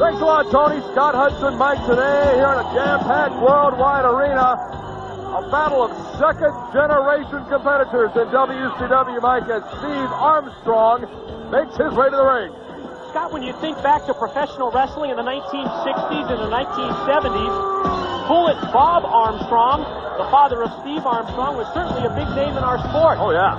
Thanks a lot, Tony. Scott Hudson, Mike, today here in a jam-packed worldwide arena. A battle of second-generation competitors in WCW, Mike, as Steve Armstrong makes his way to the ring. Scott, when you think back to professional wrestling in the 1960s and the 1970s, Bullet Bob Armstrong, the father of Steve Armstrong, was certainly a big name in our sport. Oh, yeah.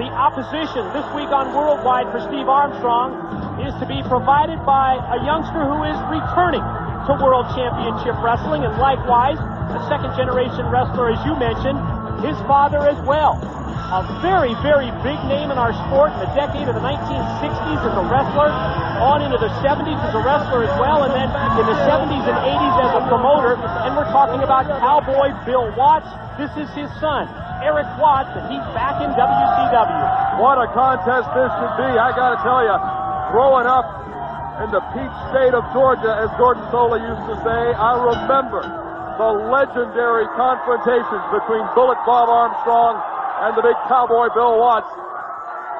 The opposition this week on Worldwide for Steve Armstrong is to be provided by a youngster who is returning to World Championship Wrestling, and likewise, a second-generation wrestler, as you mentioned, his father as well. A very, very big name in our sport in the decade of the 1960s as a wrestler, on into the 70s as a wrestler as well, and then in the 70s and 80s as a promoter. And we're talking about Cowboy Bill Watts. This is his son, Eric Watts, and he's back in WCW. What a contest this should be. I gotta tell you, growing up in the peach state of Georgia, as Gordon Solie used to say, I remember the legendary confrontations between Bullet Bob Armstrong and the big Cowboy Bill Watts.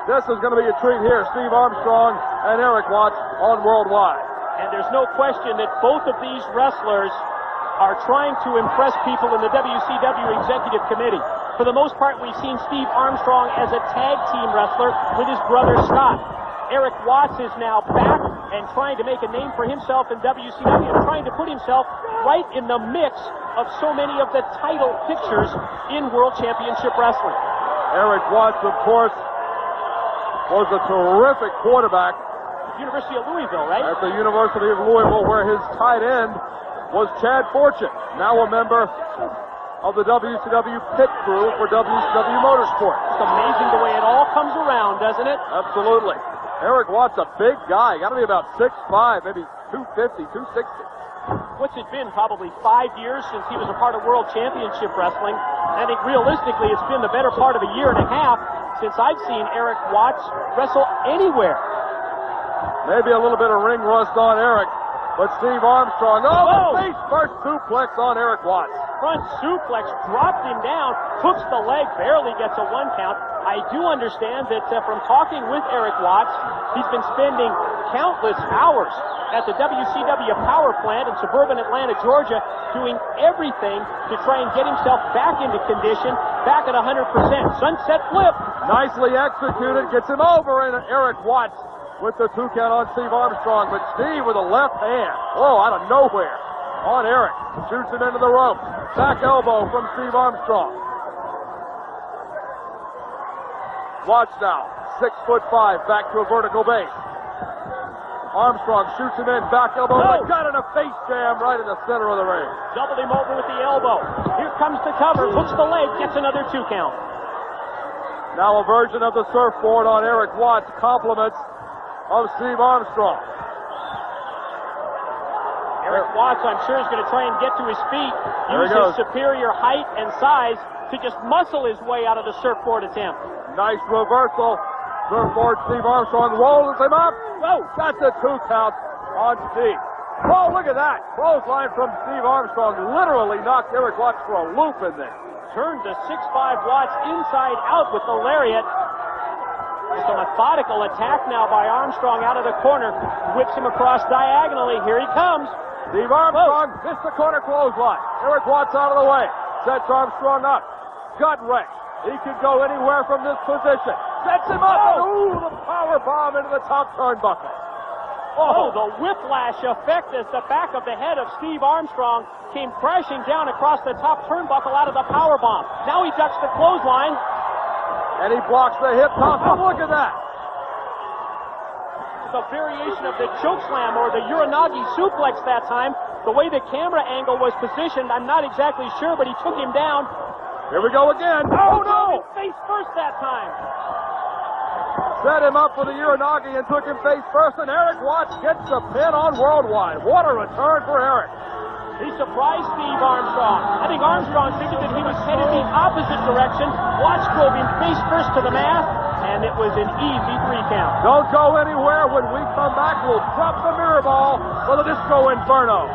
This is going to be a treat here. Steve Armstrong and Eric Watts on Worldwide. And there's no question that both of these wrestlers are trying to impress people in the WCW Executive Committee. For the most part, we've seen Steve Armstrong as a tag team wrestler with his brother Scott. Eric Watts is now back and trying to make a name for himself in WCW and trying to put himself right in the mix of so many of the title pictures in World Championship Wrestling. Eric Watts, of course, was a terrific quarterback. University of Louisville, right? At the University of Louisville, where his tight end was Chad Fortune, now a member of the WCW pit crew for WCW Motorsport. It's amazing the way it all comes around, doesn't it? Absolutely. Eric Watts, a big guy. Got to be about 6'5", maybe 250, 260. What's it been? Probably 5 years since he was a part of World Championship Wrestling. I think realistically it's been the better part of a year and a half since I've seen Eric Watts wrestle anywhere. Maybe a little bit of ring rust on Eric, but Steve Armstrong, face first suplex on Eric Watts. Front suplex, dropped him down, hooks the leg, barely gets a 1 count. I do understand that from talking with Eric Watts, he's been spending countless hours at the WCW power plant in suburban Atlanta, Georgia, doing everything to try and get himself back into condition, back at 100%. Sunset flip. Nicely executed, gets him over, and Eric Watts with the 2 count on Steve Armstrong, but Steve with a left hand, out of nowhere, on Eric, shoots him into the rope. Back elbow from Steve Armstrong. Watts now, 6'5", back to a vertical base. Armstrong shoots him in, back elbow, got in a face jam right in the center of the ring. Doubled him over with the elbow. Here comes the cover, hooks the leg, gets another 2 count. Now a version of the surfboard on Eric Watts, compliments of Steve Armstrong. Eric Watts, I'm sure, is going to try and get to his feet, use his superior height and size to just muscle his way out of the surfboard attempt. Nice reversal. Surfboard, Steve Armstrong rolls him up. Got the 2 count on Steve. Look at that. Clothesline from Steve Armstrong literally knocked Eric Watts for a loop in there. Turned the 6'5" Watts inside out with the lariat. Just a methodical attack now by Armstrong out of the corner. Whips him across diagonally. Here he comes. Steve Armstrong missed the corner clothesline. Eric Watts out of the way. Sets Armstrong up. Gut wrench. He can go anywhere from this position. Sets him up. The power bomb into the top turnbuckle. The whiplash effect as the back of the head of Steve Armstrong came crashing down across the top turnbuckle out of the power bomb. Now he ducks the clothesline. And he blocks the hip toss. Look at that. It's a variation of the choke slam or the Uranagi suplex that time. The way the camera angle was positioned, I'm not exactly sure, but he took him down. Here we go again. No! Face first that time. Set him up for the Uranagi and took him face first, and Eric Watts gets the pin on Worldwide. What a return for Eric. He surprised Steve Armstrong. I think Armstrong figured that he was headed the opposite direction. Watts drove him face first to the mat, and it was an easy 3 count. Don't go anywhere. When we come back, we'll drop the mirror ball for the Disco Inferno.